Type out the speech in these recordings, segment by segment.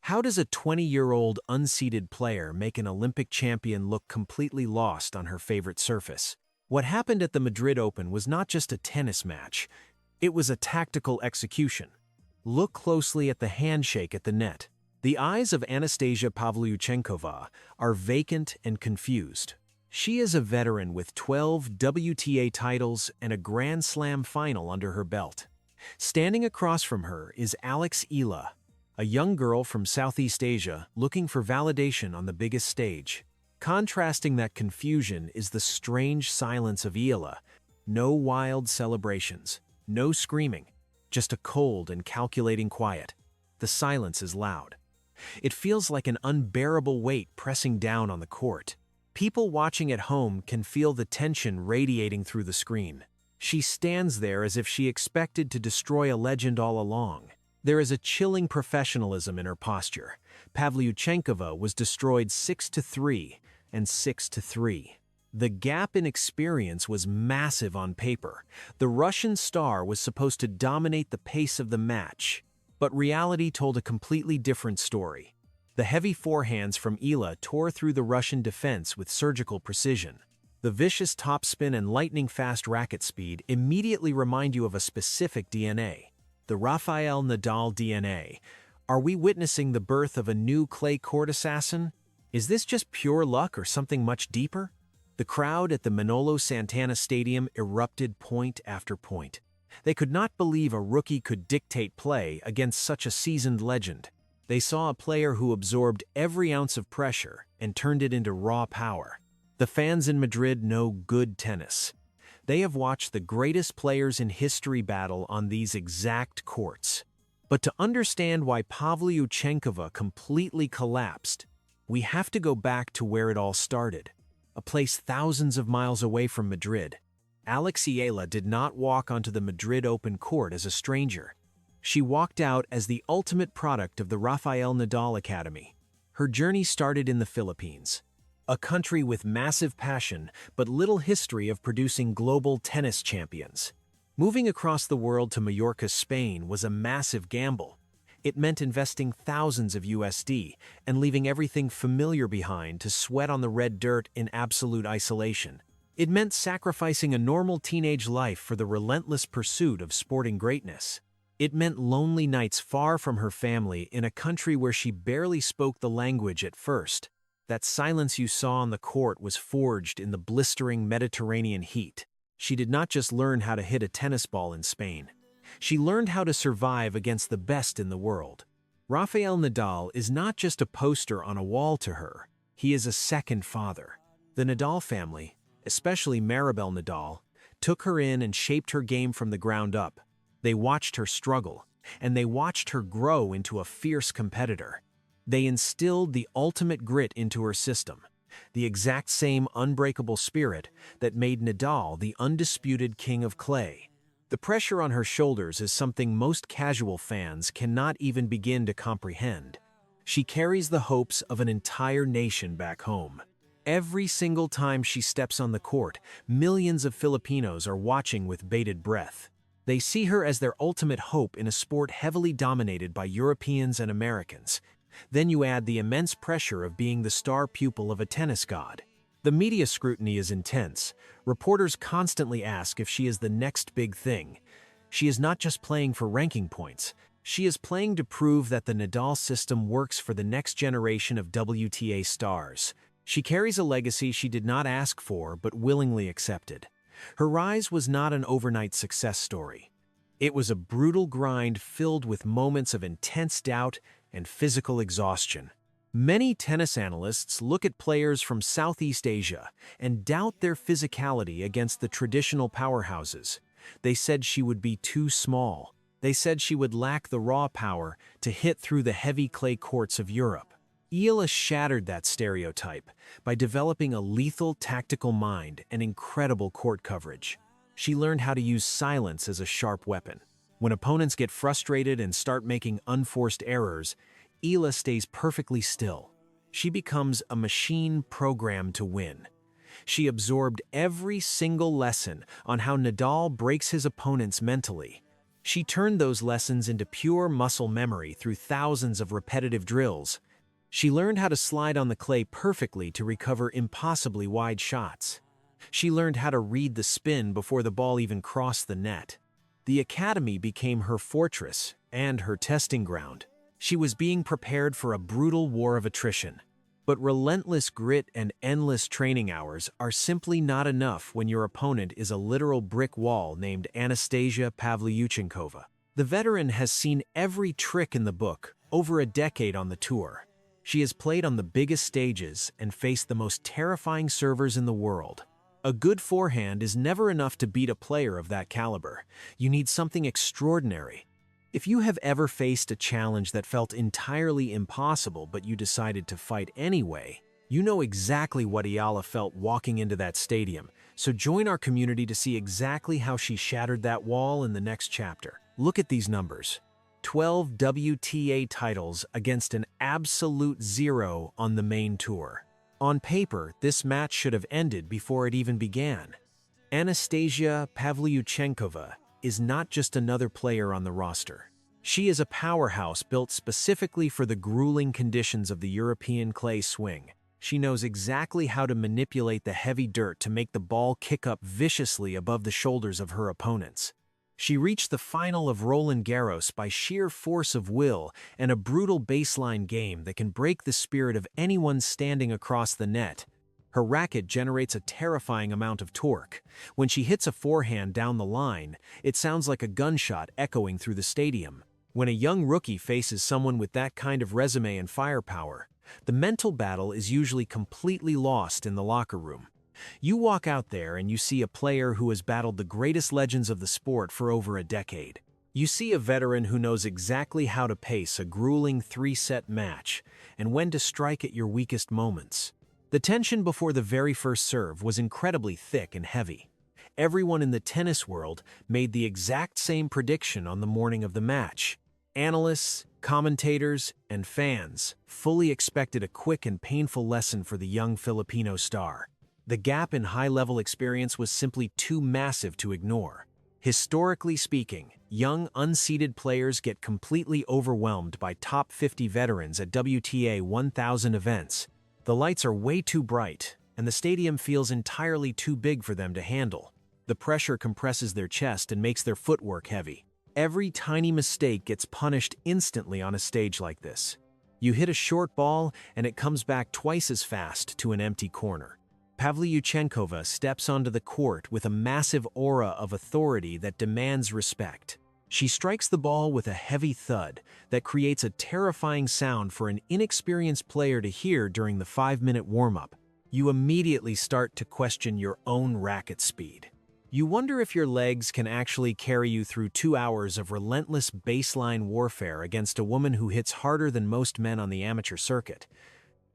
How does a 20-year-old unseeded player make an Olympic champion look completely lost on her favorite surface? What happened at the Madrid Open was not just a tennis match, it was a tactical execution. Look closely at the handshake at the net. The eyes of Anastasia Pavlyuchenkova are vacant and confused. She is a veteran with 12 WTA titles and a Grand Slam final under her belt. Standing across from her is Alex Eala, a young girl from Southeast Asia looking for validation on the biggest stage. Contrasting that confusion is the strange silence of Eala. No wild celebrations, no screaming, just a cold and calculating quiet. The silence is loud. It feels like an unbearable weight pressing down on the court. People watching at home can feel the tension radiating through the screen. She stands there as if she expected to destroy a legend all along. There is a chilling professionalism in her posture. Pavlyuchenkova was destroyed 6-3 and 6-3. The gap in experience was massive on paper. The Russian star was supposed to dominate the pace of the match, but reality told a completely different story. The heavy forehands from Eala tore through the Russian defense with surgical precision. The vicious topspin and lightning-fast racket speed immediately remind you of a specific DNA, the Rafael Nadal DNA. Are we witnessing the birth of a new clay court assassin? Is this just pure luck or something much deeper? The crowd at the Manolo Santana Stadium erupted point after point. They could not believe a rookie could dictate play against such a seasoned legend. They saw a player who absorbed every ounce of pressure and turned it into raw power. The fans in Madrid know good tennis. They have watched the greatest players in history battle on these exact courts. But to understand why Pavlyuchenkova completely collapsed, we have to go back to where it all started, a place thousands of miles away from Madrid. Alex Eala did not walk onto the Madrid Open court as a stranger. She walked out as the ultimate product of the Rafael Nadal Academy. Her journey started in the Philippines, a country with massive passion but little history of producing global tennis champions. Moving across the world to Mallorca, Spain was a massive gamble. It meant investing thousands of USD and leaving everything familiar behind to sweat on the red dirt in absolute isolation. It meant sacrificing a normal teenage life for the relentless pursuit of sporting greatness. It meant lonely nights far from her family in a country where she barely spoke the language at first. That silence you saw on the court was forged in the blistering Mediterranean heat. She did not just learn how to hit a tennis ball in Spain. She learned how to survive against the best in the world. Rafael Nadal is not just a poster on a wall to her. He is a second father. The Nadal family, especially Maribel Nadal, took her in and shaped her game from the ground up. They watched her struggle, and they watched her grow into a fierce competitor. They instilled the ultimate grit into her system, the exact same unbreakable spirit that made Nadal the undisputed king of clay. The pressure on her shoulders is something most casual fans cannot even begin to comprehend. She carries the hopes of an entire nation back home. Every single time she steps on the court, millions of Filipinos are watching with bated breath. They see her as their ultimate hope in a sport heavily dominated by Europeans and Americans. Then you add the immense pressure of being the star pupil of a tennis god. The media scrutiny is intense. Reporters constantly ask if she is the next big thing. She is not just playing for ranking points. She is playing to prove that the Nadal system works for the next generation of WTA stars. She carries a legacy she did not ask for but willingly accepted. Her rise was not an overnight success story. It was a brutal grind filled with moments of intense doubt and physical exhaustion. Many tennis analysts look at players from Southeast Asia and doubt their physicality against the traditional powerhouses. They said she would be too small. They said she would lack the raw power to hit through the heavy clay courts of Europe. Eala shattered that stereotype by developing a lethal tactical mind and incredible court coverage. She learned how to use silence as a sharp weapon. When opponents get frustrated and start making unforced errors, Eala stays perfectly still. She becomes a machine programmed to win. She absorbed every single lesson on how Nadal breaks his opponents mentally. She turned those lessons into pure muscle memory through thousands of repetitive drills. She learned how to slide on the clay perfectly to recover impossibly wide shots. She learned how to read the spin before the ball even crossed the net. The academy became her fortress and her testing ground. She was being prepared for a brutal war of attrition. But relentless grit and endless training hours are simply not enough when your opponent is a literal brick wall named Anastasia Pavlyuchenkova. The veteran has seen every trick in the book, over a decade on the tour. She has played on the biggest stages and faced the most terrifying servers in the world. A good forehand is never enough to beat a player of that caliber. You need something extraordinary. If you have ever faced a challenge that felt entirely impossible but you decided to fight anyway, you know exactly what Eala felt walking into that stadium, so join our community to see exactly how she shattered that wall in the next chapter. Look at these numbers. 12 WTA titles against an absolute zero on the main tour. On paper, this match should have ended before it even began. Anastasia Pavlyuchenkova is not just another player on the roster. She is a powerhouse built specifically for the grueling conditions of the European clay swing. She knows exactly how to manipulate the heavy dirt to make the ball kick up viciously above the shoulders of her opponents. She reached the final of Roland Garros by sheer force of will and a brutal baseline game that can break the spirit of anyone standing across the net. Her racket generates a terrifying amount of torque. When she hits a forehand down the line, it sounds like a gunshot echoing through the stadium. When a young rookie faces someone with that kind of resume and firepower, the mental battle is usually completely lost in the locker room. You walk out there and you see a player who has battled the greatest legends of the sport for over a decade. You see a veteran who knows exactly how to pace a grueling three-set match and when to strike at your weakest moments. The tension before the very first serve was incredibly thick and heavy. Everyone in the tennis world made the exact same prediction on the morning of the match. Analysts, commentators, and fans fully expected a quick and painful lesson for the young Filipino star. The gap in high-level experience was simply too massive to ignore. Historically speaking, young, unseeded players get completely overwhelmed by top 50 veterans at WTA 1000 events. The lights are way too bright, and the stadium feels entirely too big for them to handle. The pressure compresses their chest and makes their footwork heavy. Every tiny mistake gets punished instantly on a stage like this. You hit a short ball, and it comes back twice as fast to an empty corner. Pavlyuchenkova steps onto the court with a massive aura of authority that demands respect. She strikes the ball with a heavy thud that creates a terrifying sound for an inexperienced player to hear during the 5-minute warm-up. You immediately start to question your own racket speed. You wonder if your legs can actually carry you through 2 hours of relentless baseline warfare against a woman who hits harder than most men on the amateur circuit.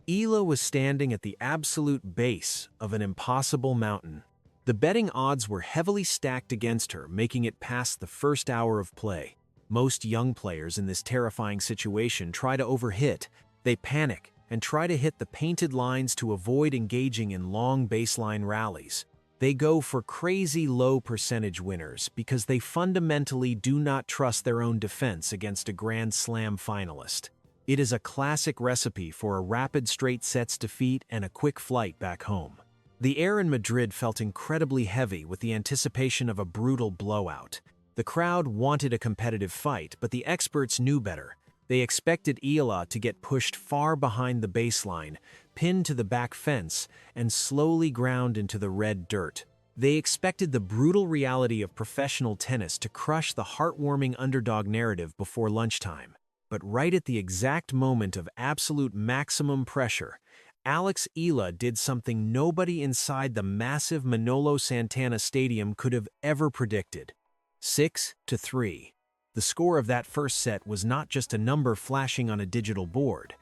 Eala was standing at the absolute base of an impossible mountain. The betting odds were heavily stacked against her, making it past the first hour of play. Most young players in this terrifying situation try to overhit. They panic and try to hit the painted lines to avoid engaging in long baseline rallies. They go for crazy low percentage winners because they fundamentally do not trust their own defense against a Grand Slam finalist. It is a classic recipe for a rapid straight sets defeat and a quick flight back home. The air in Madrid felt incredibly heavy with the anticipation of a brutal blowout. The crowd wanted a competitive fight, but the experts knew better. They expected Eala to get pushed far behind the baseline, pinned to the back fence, and slowly ground into the red dirt. They expected the brutal reality of professional tennis to crush the heartwarming underdog narrative before lunchtime. But right at the exact moment of absolute maximum pressure, Alex Eala did something nobody inside the massive Manolo Santana Stadium could have ever predicted. 6-3. The score of that first set was not just a number flashing on a digital board.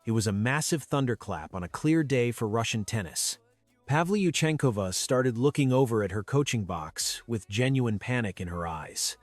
It was a massive thunderclap on a clear day for Russian tennis. Pavlyuchenkova started looking over at her coaching box with genuine panic in her eyes.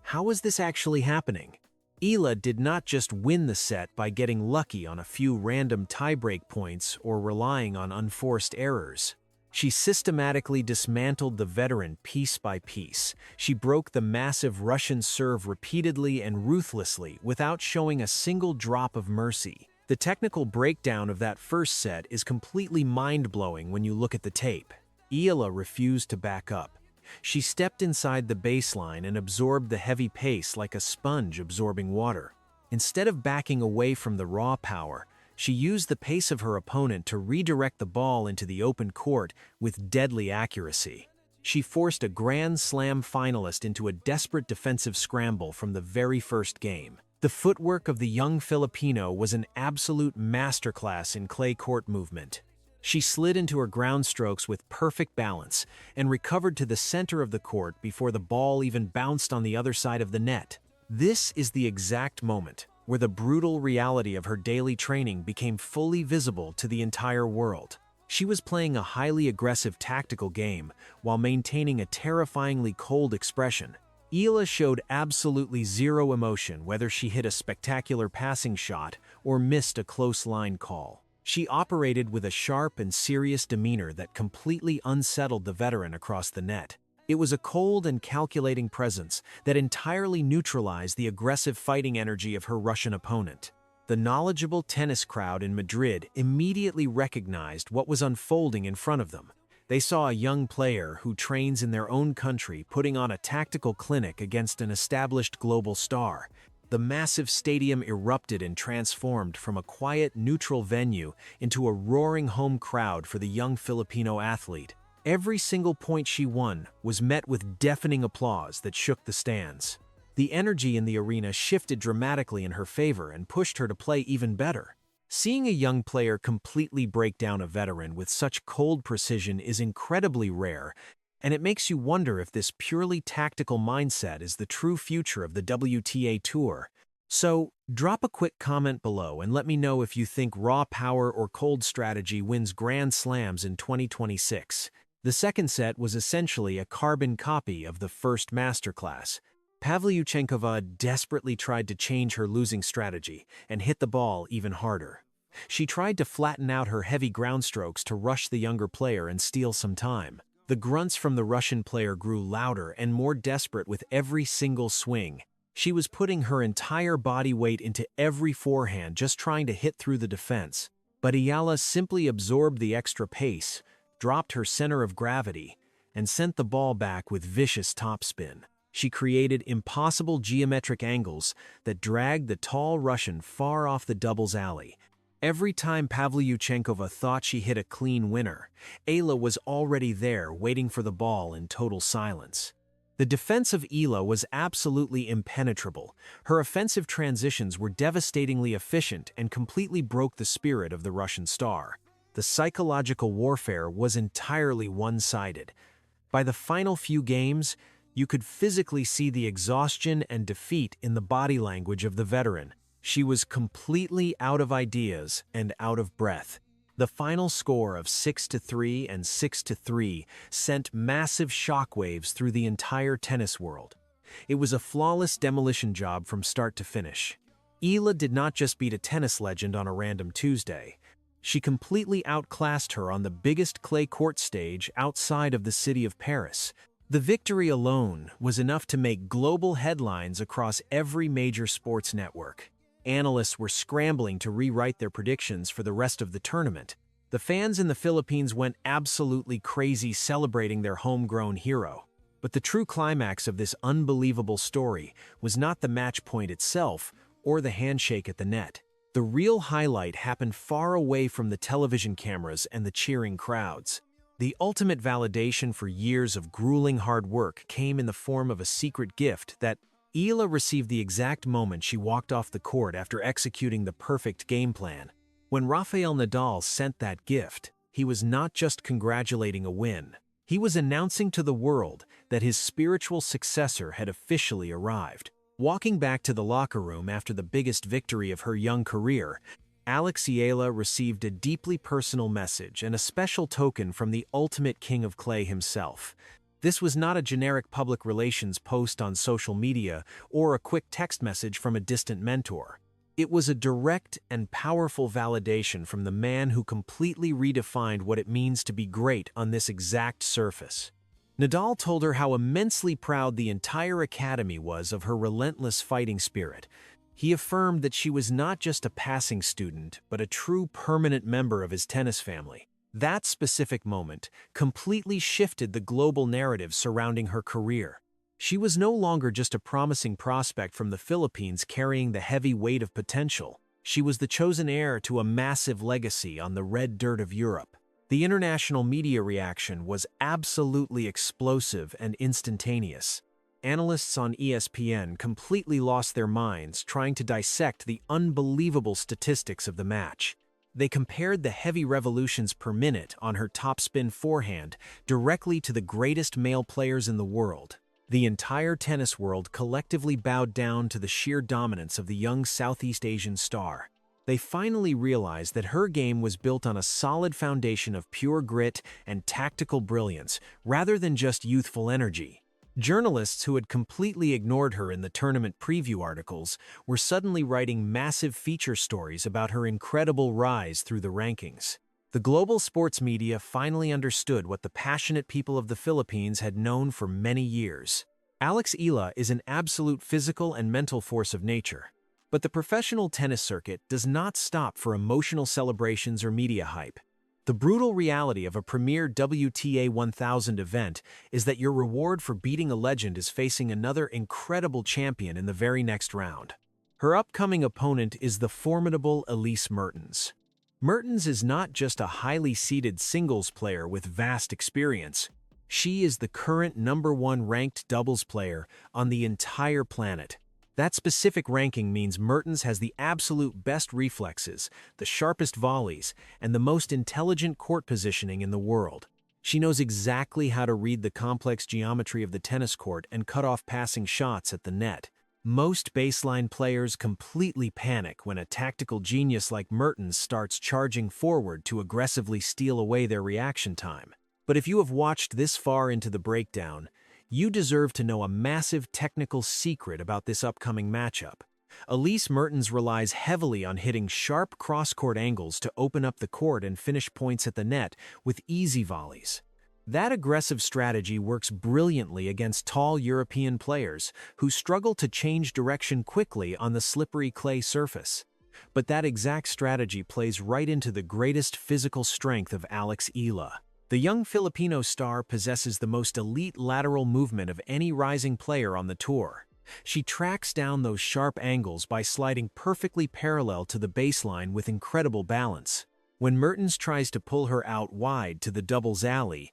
How was this actually happening? Eala did not just win the set by getting lucky on a few random tiebreak points or relying on unforced errors. She systematically dismantled the veteran piece by piece. She broke the massive Russian serve repeatedly and ruthlessly without showing a single drop of mercy. The technical breakdown of that first set is completely mind-blowing when you look at the tape. Eala refused to back up. She stepped inside the baseline and absorbed the heavy pace like a sponge absorbing water. Instead of backing away from the raw power, she used the pace of her opponent to redirect the ball into the open court with deadly accuracy. She forced a Grand Slam finalist into a desperate defensive scramble from the very first game. The footwork of the young Filipino was an absolute masterclass in clay court movement. She slid into her ground strokes with perfect balance and recovered to the center of the court before the ball even bounced on the other side of the net. This is the exact moment where the brutal reality of her daily training became fully visible to the entire world. She was playing a highly aggressive tactical game while maintaining a terrifyingly cold expression. Eala showed absolutely zero emotion whether she hit a spectacular passing shot or missed a close line call. She operated with a sharp and serious demeanor that completely unsettled the veteran across the net. It was a cold and calculating presence that entirely neutralized the aggressive fighting energy of her Russian opponent. The knowledgeable tennis crowd in Madrid immediately recognized what was unfolding in front of them. They saw a young player who trains in their own country putting on a tactical clinic against an established global star. The massive stadium erupted and transformed from a quiet, neutral venue into a roaring home crowd for the young Filipino athlete. Every single point she won was met with deafening applause that shook the stands. The energy in the arena shifted dramatically in her favor and pushed her to play even better. Seeing a young player completely break down a veteran with such cold precision is incredibly rare, and it makes you wonder if this purely tactical mindset is the true future of the WTA So, drop a quick comment below and let me know if you think raw power or cold strategy wins Grand Slams in 2026. The second set was essentially a carbon copy of the first masterclass. Pavlyuchenkova desperately tried to change her losing strategy and hit the ball even harder. She tried to flatten out her heavy ground strokes to rush the younger player and steal some time. The grunts from the Russian player grew louder and more desperate with every single swing. She was putting her entire body weight into every forehand just trying to hit through the defense. But Eala simply absorbed the extra pace, dropped her center of gravity, and sent the ball back with vicious topspin. She created impossible geometric angles that dragged the tall Russian far off the doubles alley. Every time Pavlyuchenkova thought she hit a clean winner, Eala was already there waiting for the ball in total silence. The defense of Eala was absolutely impenetrable. Her offensive transitions were devastatingly efficient and completely broke the spirit of the Russian star. The psychological warfare was entirely one-sided. By the final few games, you could physically see the exhaustion and defeat in the body language of the veteran. She was completely out of ideas and out of breath. The final score of 6-3 and 6-3 sent massive shockwaves through the entire tennis world. It was a flawless demolition job from start to finish. Eala did not just beat a tennis legend on a random Tuesday. She completely outclassed her on the biggest clay court stage outside of the city of Paris. The victory alone was enough to make global headlines across every major sports network. Analysts were scrambling to rewrite their predictions for the rest of the tournament. The fans in the Philippines went absolutely crazy celebrating their homegrown hero. But the true climax of this unbelievable story was not the match point itself or the handshake at the net. The real highlight happened far away from the television cameras and the cheering crowds. The ultimate validation for years of grueling hard work came in the form of a secret gift that Eala received the exact moment she walked off the court after executing the perfect game plan. When Rafael Nadal sent that gift, he was not just congratulating a win. He was announcing to the world that his spiritual successor had officially arrived. Walking back to the locker room after the biggest victory of her young career, Alex Eala received a deeply personal message and a special token from the ultimate king of clay himself. This was not a generic public relations post on social media or a quick text message from a distant mentor. It was a direct and powerful validation from the man who completely redefined what it means to be great on this exact surface. Nadal told her how immensely proud the entire academy was of her relentless fighting spirit. He affirmed that she was not just a passing student, but a true permanent member of his tennis family. That specific moment completely shifted the global narrative surrounding her career. She was no longer just a promising prospect from the Philippines carrying the heavy weight of potential. She was the chosen heir to a massive legacy on the red dirt of Europe. The international media reaction was absolutely explosive and instantaneous. Analysts on ESPN completely lost their minds trying to dissect the unbelievable statistics of the match. They compared the heavy revolutions per minute on her topspin forehand directly to the greatest male players in the world. The entire tennis world collectively bowed down to the sheer dominance of the young Southeast Asian star. They finally realized that her game was built on a solid foundation of pure grit and tactical brilliance, rather than just youthful energy. Journalists who had completely ignored her in the tournament preview articles were suddenly writing massive feature stories about her incredible rise through the rankings. The global sports media finally understood what the passionate people of the Philippines had known for many years. Alex Eala is an absolute physical and mental force of nature. But the professional tennis circuit does not stop for emotional celebrations or media hype. The brutal reality of a premier WTA 1000 event is that your reward for beating a legend is facing another incredible champion in the very next round. Her upcoming opponent is the formidable Elise Mertens. Mertens is not just a highly seeded singles player with vast experience. She is the current #1 ranked doubles player on the entire planet. That specific ranking means Mertens has the absolute best reflexes, the sharpest volleys, and the most intelligent court positioning in the world. She knows exactly how to read the complex geometry of the tennis court and cut off passing shots at the net. Most baseline players completely panic when a tactical genius like Mertens starts charging forward to aggressively steal away their reaction time. But if you have watched this far into the breakdown, you deserve to know a massive technical secret about this upcoming matchup. Elise Mertens relies heavily on hitting sharp cross-court angles to open up the court and finish points at the net with easy volleys. That aggressive strategy works brilliantly against tall European players who struggle to change direction quickly on the slippery clay surface. But that exact strategy plays right into the greatest physical strength of Alex Eala. The young Filipino star possesses the most elite lateral movement of any rising player on the tour. She tracks down those sharp angles by sliding perfectly parallel to the baseline with incredible balance. When Mertens tries to pull her out wide to the doubles alley,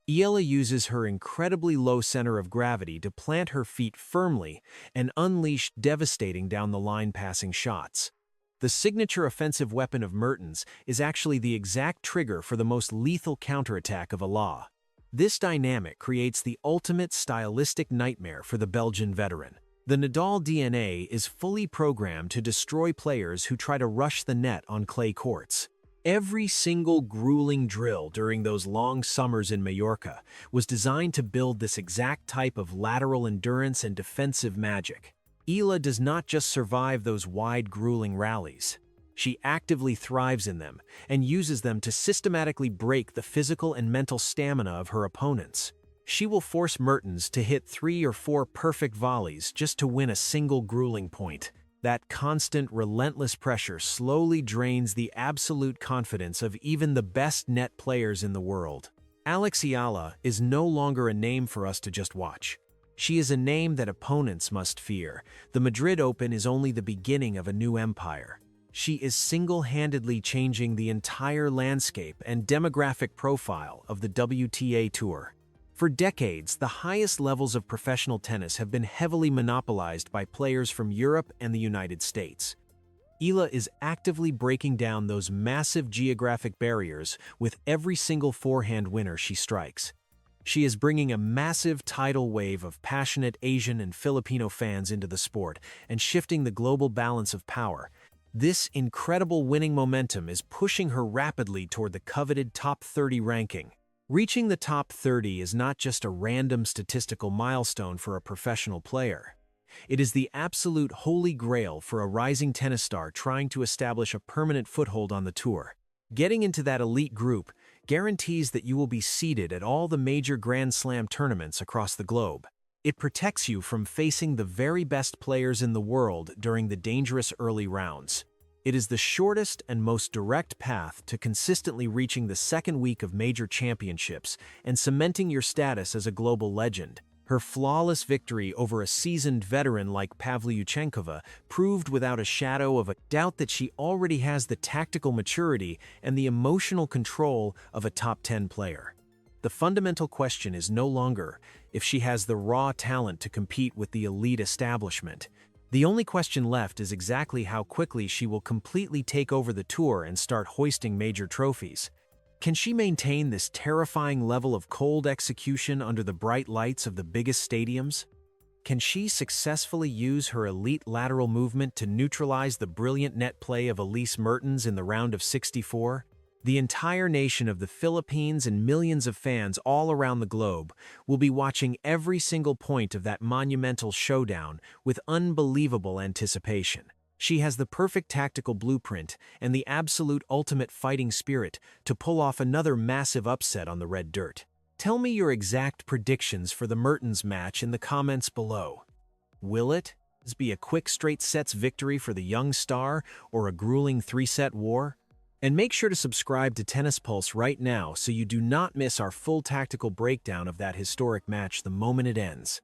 Eala uses her incredibly low center of gravity to plant her feet firmly and unleash devastating down-the-line passing shots. The signature offensive weapon of Mertens is actually the exact trigger for the most lethal counterattack of Eala. This dynamic creates the ultimate stylistic nightmare for the Belgian veteran. The Nadal DNA is fully programmed to destroy players who try to rush the net on clay courts. Every single grueling drill during those long summers in Mallorca was designed to build this exact type of lateral endurance and defensive magic. Eala does not just survive those wide, grueling rallies. She actively thrives in them and uses them to systematically break the physical and mental stamina of her opponents. She will force Mertens to hit 3 or 4 perfect volleys just to win a single grueling point. That constant, relentless pressure slowly drains the absolute confidence of even the best net players in the world. Alex Eala is no longer a name for us to just watch. She is a name that opponents must fear. The Madrid Open is only the beginning of a new empire. She is single-handedly changing the entire landscape and demographic profile of the WTA Tour. For decades, the highest levels of professional tennis have been heavily monopolized by players from Europe and the United States. Eala is actively breaking down those massive geographic barriers with every single forehand winner she strikes. She is bringing a massive tidal wave of passionate Asian and Filipino fans into the sport and shifting the global balance of power. This incredible winning momentum is pushing her rapidly toward the coveted top 30 ranking. Reaching the top 30 is not just a random statistical milestone for a professional player. It is the absolute holy grail for a rising tennis star trying to establish a permanent foothold on the tour. Getting into that elite group guarantees that you will be seated at all the major Grand Slam tournaments across the globe. It protects you from facing the very best players in the world during the dangerous early rounds. It is the shortest and most direct path to consistently reaching the second week of major championships and cementing your status as a global legend. Her flawless victory over a seasoned veteran like Pavlyuchenkova proved without a shadow of a doubt that she already has the tactical maturity and the emotional control of a top 10 player. The fundamental question is no longer if she has the raw talent to compete with the elite establishment. The only question left is exactly how quickly she will completely take over the tour and start hoisting major trophies. Can she maintain this terrifying level of cold execution under the bright lights of the biggest stadiums? Can she successfully use her elite lateral movement to neutralize the brilliant net play of Elise Mertens in the round of 64? The entire nation of the Philippines and millions of fans all around the globe will be watching every single point of that monumental showdown with unbelievable anticipation. She has the perfect tactical blueprint and the absolute ultimate fighting spirit to pull off another massive upset on the red dirt. Tell me your exact predictions for the Mertens match in the comments below. Will it be a quick straight sets victory for the young star or a grueling three-set war? And make sure to subscribe to Tennis Pulse right now so you do not miss our full tactical breakdown of that historic match the moment it ends.